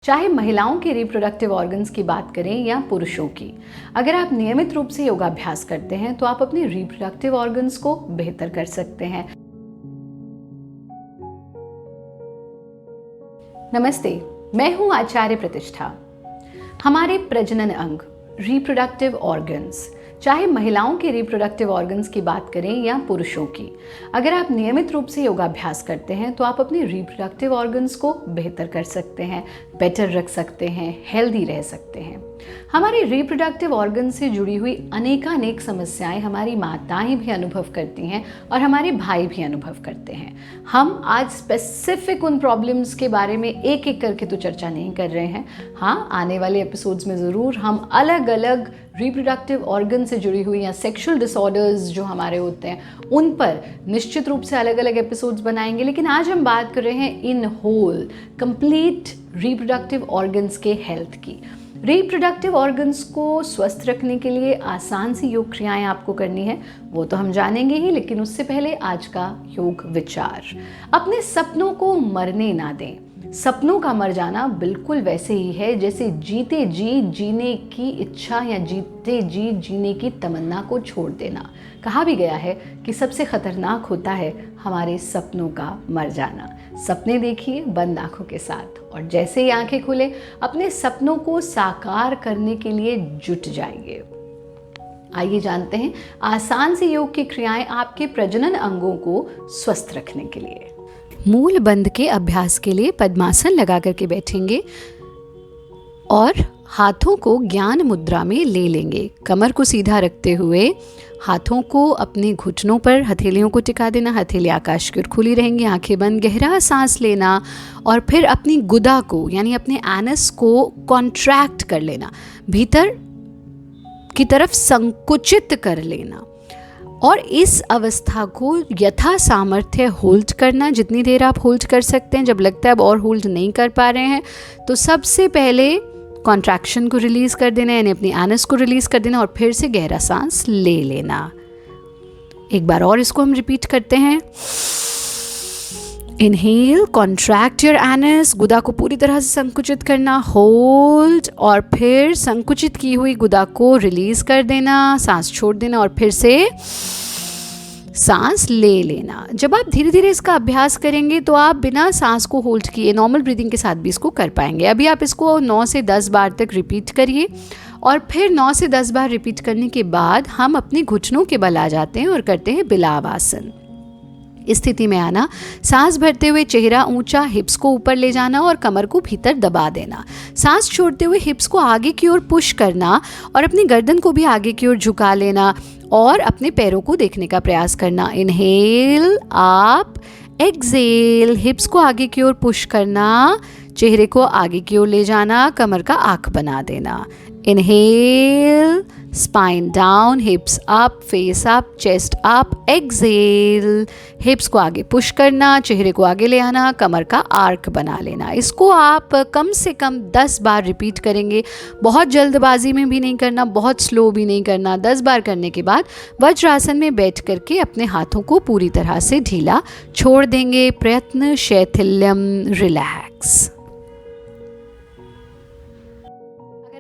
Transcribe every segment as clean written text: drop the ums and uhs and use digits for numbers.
चाहे महिलाओं के रिप्रोडक्टिव ऑर्गन्स की बात करें या पुरुषों की, अगर आप नियमित रूप से योगाभ्यास करते हैं तो आप अपने रिप्रोडक्टिव ऑर्गन्स को बेहतर कर सकते हैं। नमस्ते, मैं हूं आचार्य प्रतिष्ठा। हमारे प्रजनन अंग रिप्रोडक्टिव ऑर्गन्स, चाहे महिलाओं के रिप्रोडक्टिव ऑर्गन्स की बात करें या पुरुषों की, अगर आप नियमित रूप से योगाभ्यास करते हैं तो आप अपने रिप्रोडक्टिव ऑर्गन्स को बेहतर कर सकते हैं, बेटर रख सकते हैं, हेल्दी रह सकते हैं। हमारे रिप्रोडक्टिव ऑर्गन से जुड़ी हुई अनेकानेक समस्याएं हमारी माताएं भी अनुभव करती हैं और हमारे भाई भी अनुभव करते हैं। हम आज स्पेसिफिक उन प्रॉब्लम्स के बारे में एक एक करके तो चर्चा नहीं कर रहे हैं। हाँ, आने वाले एपिसोड्स में ज़रूर हम अलग अलग रिप्रोडक्टिव ऑर्गन से जुड़ी हुई या सेक्सुअल डिसऑर्डर्स जो हमारे होते हैं उन पर निश्चित रूप से अलग अलग एपिसोड्स बनाएंगे, लेकिन आज हम बात कर रहे हैं इन होल कंप्लीट रिप्रोडक्टिव ऑर्गन्स के हेल्थ की। रिप्रोडक्टिव ऑर्गन्स को स्वस्थ रखने के लिए आसान सी योग क्रियाएं आपको करनी है, वो तो हम जानेंगे ही, लेकिन उससे पहले आज का योग विचार। अपने सपनों को मरने ना दें। सपनों का मर जाना बिल्कुल वैसे ही है जैसे जीते जी जीने की इच्छा या जीते जी जीने की तमन्ना को छोड़ देना। कहा भी गया है कि सबसे खतरनाक होता है हमारे सपनों का मर जाना। सपने देखिए बंद आंखों के साथ, और जैसे ही आंखें खुले अपने सपनों को साकार करने के लिए जुट जाइए। आइए जानते हैं आसान सी योग की क्रियाएं आपके प्रजनन अंगों को स्वस्थ रखने के लिए। मूल बंध के अभ्यास के लिए पद्मासन लगा करके बैठेंगे और हाथों को ज्ञान मुद्रा में ले लेंगे। कमर को सीधा रखते हुए हाथों को अपने घुटनों पर, हथेलियों को टिका देना। हथेली आकाश की ओर खुली रहेंगी, आंखें बंद, गहरा सांस लेना और फिर अपनी गुदा को यानी अपने एनस को कॉन्ट्रैक्ट कर लेना, भीतर की तरफ संकुचित कर लेना और इस अवस्था को यथा सामर्थ्य होल्ड करना, जितनी देर आप होल्ड कर सकते हैं। जब लगता है अब और होल्ड नहीं कर पा रहे हैं तो सबसे पहले कॉन्ट्रैक्शन को रिलीज़ कर देना, यानी अपनी एनस को रिलीज़ कर देना और फिर से गहरा सांस ले लेना। एक बार और इसको हम रिपीट करते हैं। इनहेल, कॉन्ट्रैक्ट योर एनस, गुदा को पूरी तरह से संकुचित करना, होल्ड और फिर संकुचित की हुई गुदा को रिलीज़ कर देना, सांस छोड़ देना और फिर से सांस ले लेना। जब आप धीरे धीरे इसका अभ्यास करेंगे तो आप बिना सांस को होल्ड किए नॉर्मल ब्रीदिंग के साथ भी इसको कर पाएंगे। अभी आप इसको 9 से 10 बार तक रिपीट करिए और फिर 9 से 10 बार रिपीट करने के बाद हम अपने घुटनों के बल आ जाते हैं और करते हैं बिलाव आसन। इस स्थिति में आना, सांस भरते हुए चेहरा ऊंचा, हिप्स को ऊपर ले जाना और कमर को भीतर दबा देना। सांस छोड़ते हुए हिप्स को आगे की ओर पुश करना और अपनी गर्दन को भी आगे की ओर झुका लेना और अपने पैरों को देखने का प्रयास करना। इनहेल अप, एक्सहेल, हिप्स को आगे की ओर पुश करना, चेहरे को आगे की ओर ले जाना, कमर का आंख बना देना। Inhale, spine down, हिप्स up, face up, chest up, exhale, हिप्स को आगे पुश करना, चेहरे को आगे ले आना, कमर का आर्क बना लेना। इसको आप कम से कम 10 बार रिपीट करेंगे। बहुत जल्दबाजी में भी नहीं करना, बहुत स्लो भी नहीं करना। 10 बार करने के बाद वज्रासन में बैठ करके अपने हाथों को पूरी तरह से ढीला छोड़ देंगे। प्रयत्न शैथिल्यम, रिलैक्स।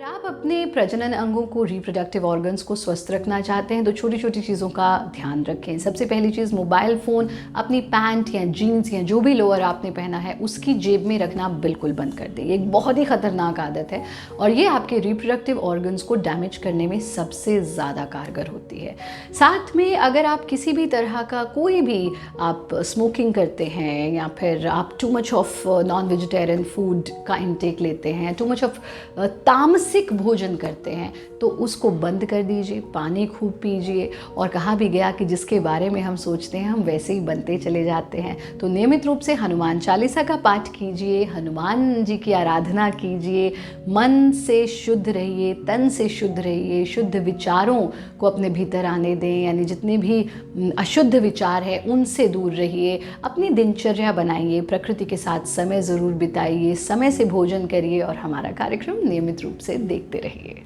आप अपने प्रजनन अंगों को, रिप्रोडक्टिव ऑर्गन्स को स्वस्थ रखना चाहते हैं तो छोटी छोटी चीज़ों का ध्यान रखें। सबसे पहली चीज़, मोबाइल फ़ोन अपनी पैंट या जीन्स या जो भी लोअर आपने पहना है उसकी जेब में रखना बिल्कुल बंद कर दें। ये एक बहुत ही ख़तरनाक आदत है और ये आपके रिप्रोडक्टिव ऑर्गन्स को डैमेज करने में सबसे ज़्यादा कारगर होती है। साथ में अगर आप किसी भी तरह का कोई भी आप स्मोकिंग करते हैं या फिर आप too much of non vegetarian food का इंटेक लेते हैं, टू मच ऑफ तामसिक भोजन करते हैं, तो उसको बंद कर दीजिए। पानी खूब पीजिए और कहा भी गया कि जिसके बारे में हम सोचते हैं हम वैसे ही बनते चले जाते हैं। तो नियमित रूप से हनुमान चालीसा का पाठ कीजिए, हनुमान जी की आराधना कीजिए, मन से शुद्ध रहिए, तन से शुद्ध रहिए, शुद्ध विचारों को अपने भीतर आने दें, यानी जितने भी अशुद्ध विचार हैं उनसे दूर रहिए। अपनी दिनचर्या बनाइए, प्रकृति के साथ समय ज़रूर बिताइए, समय से भोजन करिए और हमारा कार्यक्रम नियमित रूप से देखते रहिए।